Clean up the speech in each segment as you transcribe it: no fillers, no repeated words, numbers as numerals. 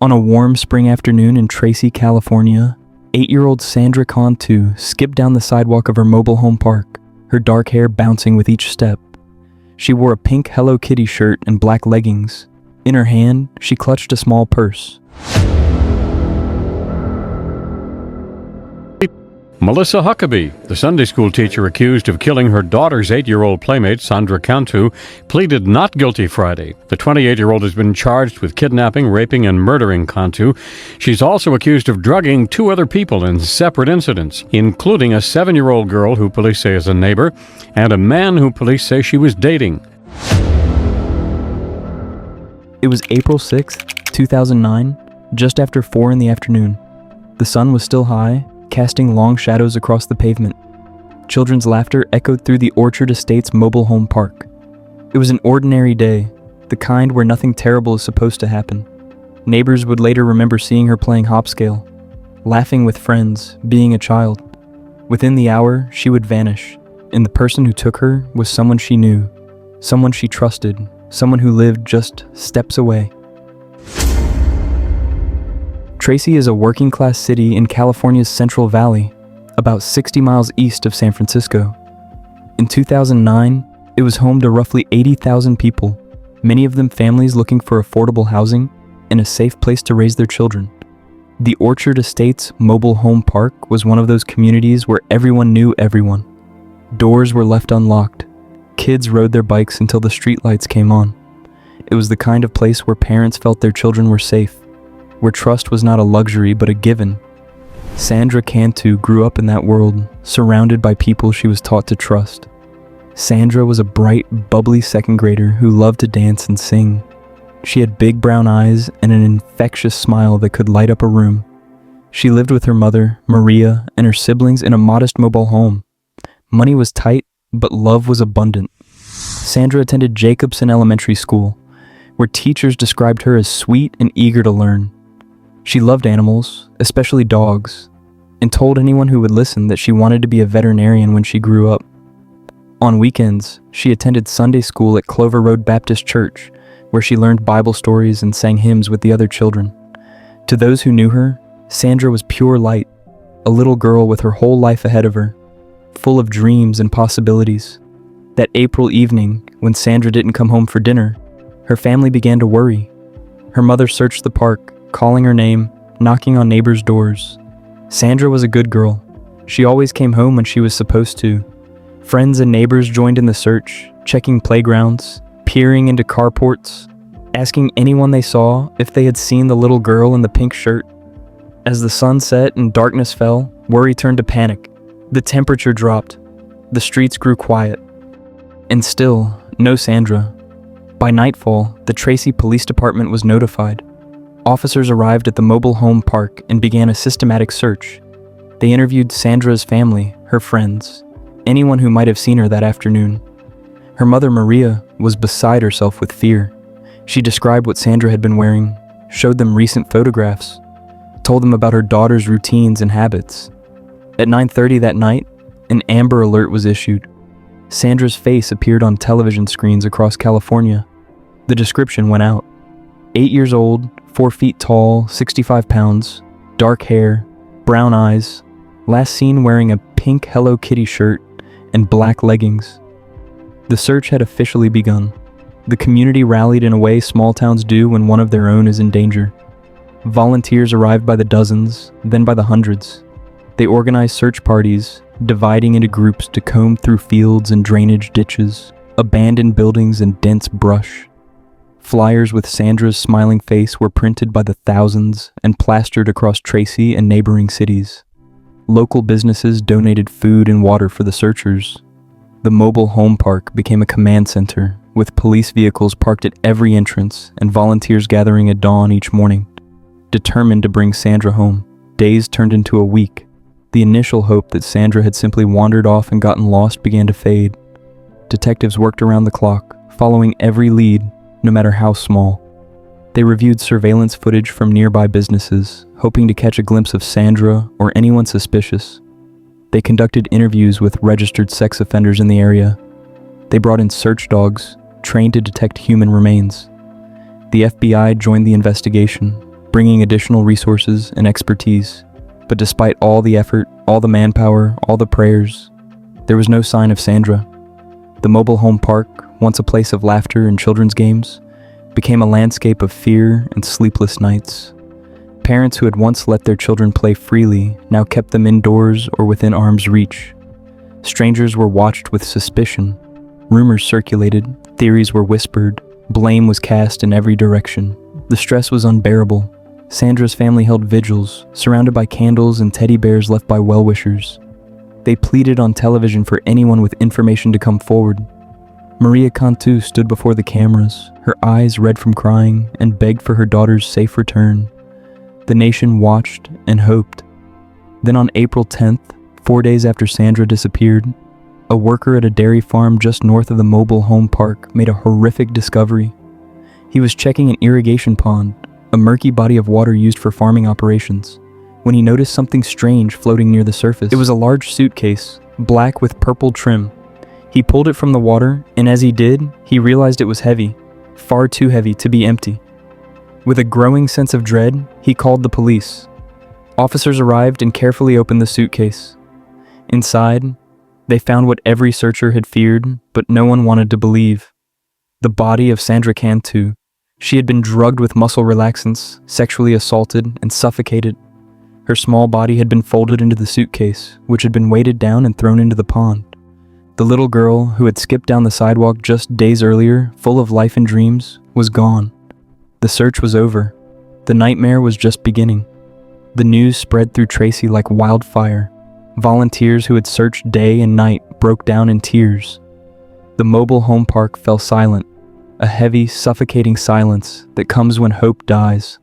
On a warm spring afternoon in Tracy, California, 8-year-old Sandra Cantu skipped down the sidewalk of her mobile home park, her dark hair bouncing with each step. She wore a pink Hello Kitty shirt and black leggings. In her hand, she clutched a small purse. Melissa Huckabee, the Sunday school teacher accused of killing her daughter's 8-year-old playmate, Sandra Cantu, pleaded not guilty Friday. The 28-year-old has been charged with kidnapping, raping, and murdering Cantu. She's also accused of drugging 2 other people in separate incidents, including a 7-year-old girl who police say is a neighbor, and a man who police say she was dating. It was April 6, 2009, just after 4 in the afternoon. The sun was still high, casting long shadows across the pavement. Children's laughter echoed through the Orchard Estates mobile home park. It was an ordinary day, the kind where nothing terrible is supposed to happen. Neighbors would later remember seeing her playing hopscale, laughing with friends, being a child. Within the hour, she would vanish, and the person who took her was someone she knew, someone she trusted, someone who lived just steps away. Tracy is a working-class city in California's Central Valley, about 60 miles east of San Francisco. In 2009, it was home to roughly 80,000 people, many of them families looking for affordable housing and a safe place to raise their children. The Orchard Estates mobile home park was one of those communities where everyone knew everyone. Doors were left unlocked. Kids rode their bikes until the streetlights came on. It was the kind of place where parents felt their children were safe, where trust was not a luxury but a given. Sandra Cantu grew up in that world, surrounded by people she was taught to trust. Sandra was a bright, bubbly second grader who loved to dance and sing. She had big brown eyes and an infectious smile that could light up a room. She lived with her mother, Maria, and her siblings in a modest mobile home. Money was tight, but love was abundant. Sandra attended Jacobson Elementary School, where teachers described her as sweet and eager to learn. She loved animals, especially dogs, and told anyone who would listen that she wanted to be a veterinarian when she grew up. On weekends, she attended Sunday school at Clover Road Baptist Church, where she learned Bible stories and sang hymns with the other children. To those who knew her, Sandra was pure light, a little girl with her whole life ahead of her, full of dreams and possibilities. That April evening, when Sandra didn't come home for dinner, her family began to worry. Her mother searched the park, calling her name, knocking on neighbors' doors. Sandra was a good girl. She always came home when she was supposed to. Friends and neighbors joined in the search, checking playgrounds, peering into carports, asking anyone they saw if they had seen the little girl in the pink shirt. As the sun set and darkness fell, worry turned to panic. The temperature dropped. The streets grew quiet. And still, no Sandra. By nightfall, the Tracy Police Department was notified. Officers arrived at the mobile home park and began a systematic search. They interviewed Sandra's family, her friends, anyone who might have seen her that afternoon. Her mother, Maria, was beside herself with fear. She described what Sandra had been wearing, showed them recent photographs, told them about her daughter's routines and habits. At 9:30 that night, an Amber Alert was issued. Sandra's face appeared on television screens across California. The description went out. 8 years old, 4 feet tall, 65 pounds, dark hair, brown eyes, last seen wearing a pink Hello Kitty shirt and black leggings. The search had officially begun. The community rallied in a way small towns do when one of their own is in danger. Volunteers arrived by the dozens, then by the hundreds. They organized search parties, dividing into groups to comb through fields and drainage ditches, abandoned buildings and dense brush. Flyers with Sandra's smiling face were printed by the thousands and plastered across Tracy and neighboring cities. Local businesses donated food and water for the searchers. The mobile home park became a command center, with police vehicles parked at every entrance and volunteers gathering at dawn each morning, determined to bring Sandra home. Days turned into a week. The initial hope that Sandra had simply wandered off and gotten lost began to fade. Detectives worked around the clock, following every lead, no matter how small. They reviewed surveillance footage from nearby businesses, hoping to catch a glimpse of Sandra or anyone suspicious. They conducted interviews with registered sex offenders in the area. They brought in search dogs, trained to detect human remains. The FBI joined the investigation, bringing additional resources and expertise. But despite all the effort, all the manpower, all the prayers, there was no sign of Sandra. The mobile home park, once a place of laughter and children's games, became a landscape of fear and sleepless nights. Parents who had once let their children play freely now kept them indoors or within arm's reach. Strangers were watched with suspicion. Rumors circulated, theories were whispered, blame was cast in every direction. The stress was unbearable. Sandra's family held vigils, surrounded by candles and teddy bears left by well-wishers. They pleaded on television for anyone with information to come forward. Maria Cantu stood before the cameras, her eyes red from crying, and begged for her daughter's safe return. The nation watched and hoped. Then on April 10th, 4 days after Sandra disappeared, a worker at a dairy farm just north of the mobile home park made a horrific discovery. He was checking an irrigation pond, a murky body of water used for farming operations, when he noticed something strange floating near the surface. It was a large suitcase, black with purple trim. He pulled it from the water, and as he did, he realized it was heavy, far too heavy to be empty. With a growing sense of dread, he called the police. Officers arrived and carefully opened the suitcase. Inside, they found what every searcher had feared, but no one wanted to believe. The body of Sandra Cantu. She had been drugged with muscle relaxants, sexually assaulted, and suffocated. Her small body had been folded into the suitcase, which had been weighted down and thrown into the pond. The little girl, who had skipped down the sidewalk just days earlier, full of life and dreams, was gone. The search was over. The nightmare was just beginning. The news spread through Tracy like wildfire. Volunteers who had searched day and night broke down in tears. The mobile home park fell silent, a heavy, suffocating silence that comes when hope dies.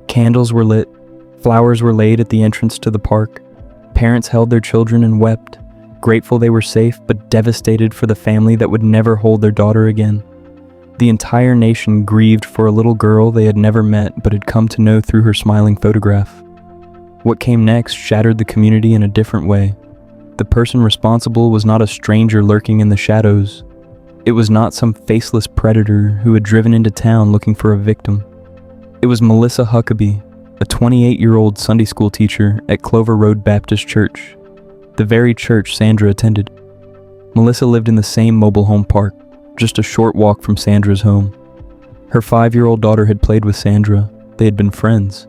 Candles were lit, flowers were laid at the entrance to the park. Parents held their children and wept, grateful they were safe but devastated for the family that would never hold their daughter again. The entire nation grieved for a little girl they had never met but had come to know through her smiling photograph. What came next shattered the community in a different way. The person responsible was not a stranger lurking in the shadows. It was not some faceless predator who had driven into town looking for a victim. It was Melissa Huckabee, a 28-year-old Sunday school teacher at Clover Road Baptist Church, the very church Sandra attended. Melissa lived in the same mobile home park, just a short walk from Sandra's home. Her 5-year-old daughter had played with Sandra. They had been friends.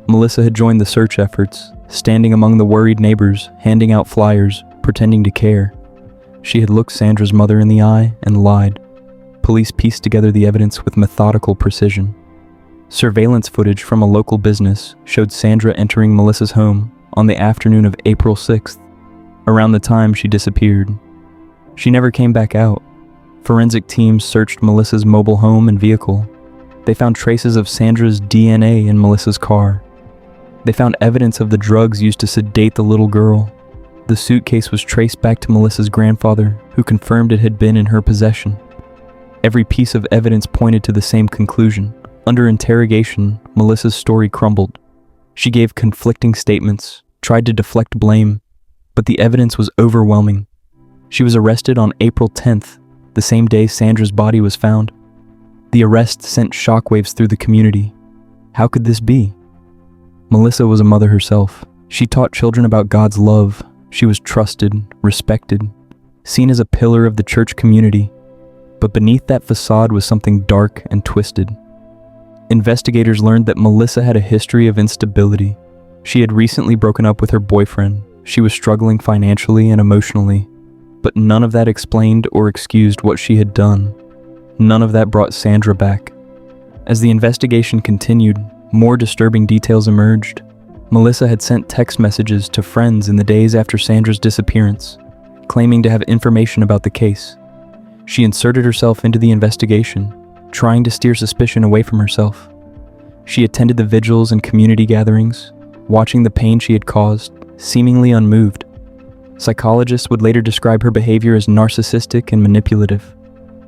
Melissa had joined the search efforts, standing among the worried neighbors, handing out flyers, pretending to care. She had looked Sandra's mother in the eye and lied. Police pieced together the evidence with methodical precision. Surveillance footage from a local business showed Sandra entering Melissa's home on the afternoon of April 6th, around the time she disappeared. She never came back out. Forensic teams searched Melissa's mobile home and vehicle. They found traces of Sandra's DNA in Melissa's car. They found evidence of the drugs used to sedate the little girl. The suitcase was traced back to Melissa's grandfather, who confirmed it had been in her possession. Every piece of evidence pointed to the same conclusion. Under interrogation, Melissa's story crumbled. She gave conflicting statements, tried to deflect blame, but the evidence was overwhelming. She was arrested on April 10th, the same day Sandra's body was found. The arrest sent shockwaves through the community. How could this be? Melissa was a mother herself. She taught children about God's love. She was trusted, respected, seen as a pillar of the church community. But beneath that facade was something dark and twisted. Investigators learned that Melissa had a history of instability. She had recently broken up with her boyfriend. She was struggling financially and emotionally. But none of that explained or excused what she had done. None of that brought Sandra back. As the investigation continued, more disturbing details emerged. Melissa had sent text messages to friends in the days after Sandra's disappearance, claiming to have information about the case. She inserted herself into the investigation, trying to steer suspicion away from herself. She attended the vigils and community gatherings, watching the pain she had caused, seemingly unmoved. Psychologists would later describe her behavior as narcissistic and manipulative,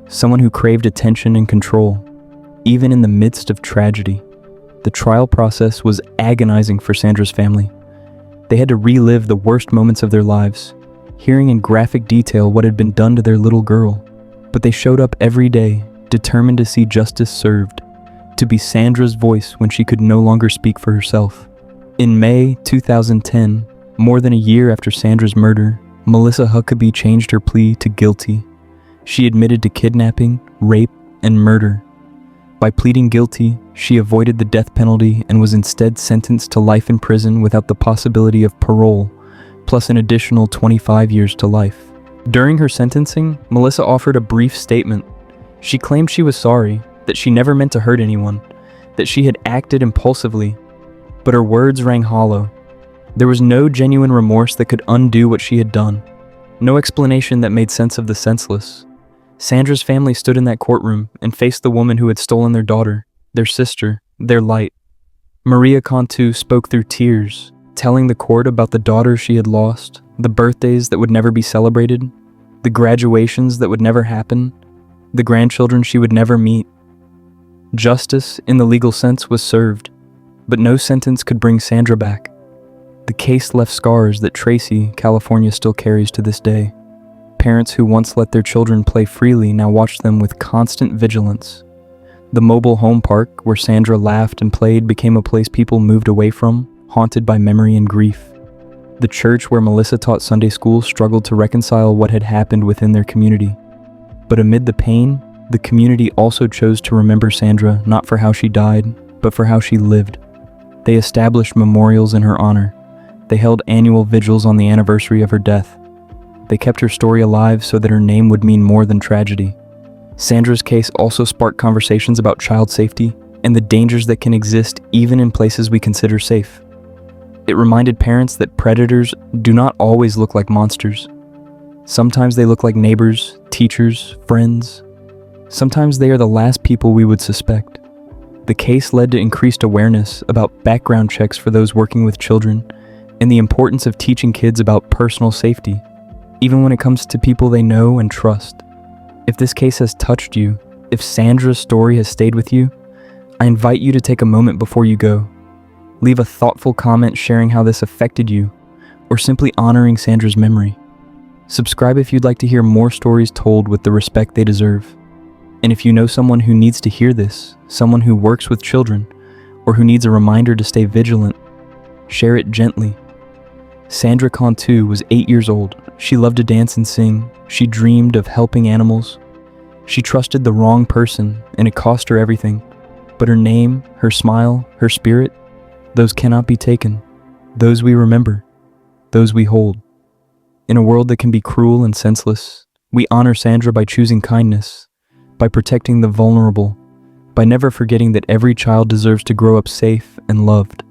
someone who craved attention and control, even in the midst of tragedy. The trial process was agonizing for Sandra's family. They had to relive the worst moments of their lives, hearing in graphic detail what had been done to their little girl. But they showed up every day, determined to see justice served, to be Sandra's voice when she could no longer speak for herself. In May 2010, more than a year after Sandra's murder, Melissa Huckabee changed her plea to guilty. She admitted to kidnapping, rape, and murder. By pleading guilty, she avoided the death penalty and was instead sentenced to life in prison without the possibility of parole, plus an additional 25 years to life. During her sentencing, Melissa offered a brief statement. She claimed she was sorry, that she never meant to hurt anyone, that she had acted impulsively, but her words rang hollow. There was no genuine remorse that could undo what she had done, no explanation that made sense of the senseless. Sandra's family stood in that courtroom and faced the woman who had stolen their daughter, their sister, their light. Maria Cantu spoke through tears, telling the court about the daughter she had lost, the birthdays that would never be celebrated, the graduations that would never happen, the grandchildren she would never meet. Justice, in the legal sense, was served, but no sentence could bring Sandra back. The case left scars that Tracy, California, still carries to this day. Parents who once let their children play freely now watch them with constant vigilance. The mobile home park where Sandra laughed and played became a place people moved away from, haunted by memory and grief. The church where Melissa taught Sunday school struggled to reconcile what had happened within their community. But amid the pain, the community also chose to remember Sandra not for how she died, but for how she lived. They established memorials in her honor. They held annual vigils on the anniversary of her death. They kept her story alive so that her name would mean more than tragedy. Sandra's case also sparked conversations about child safety and the dangers that can exist even in places we consider safe. It reminded parents that predators do not always look like monsters. Sometimes they look like neighbors, teachers, friends. Sometimes they are the last people we would suspect. The case led to increased awareness about background checks for those working with children and the importance of teaching kids about personal safety, even when it comes to people they know and trust. If this case has touched you, if Sandra's story has stayed with you, I invite you to take a moment before you go. Leave a thoughtful comment sharing how this affected you, or simply honoring Sandra's memory. Subscribe if you'd like to hear more stories told with the respect they deserve. And if you know someone who needs to hear this, someone who works with children, or who needs a reminder to stay vigilant, share it gently. Sandra Cantu was 8 years old. She loved to dance and sing. She dreamed of helping animals. She trusted the wrong person, and it cost her everything. But her name, her smile, her spirit, those cannot be taken. Those we remember. Those we hold. In a world that can be cruel and senseless, we honor Sandra by choosing kindness, by protecting the vulnerable, by never forgetting that every child deserves to grow up safe and loved.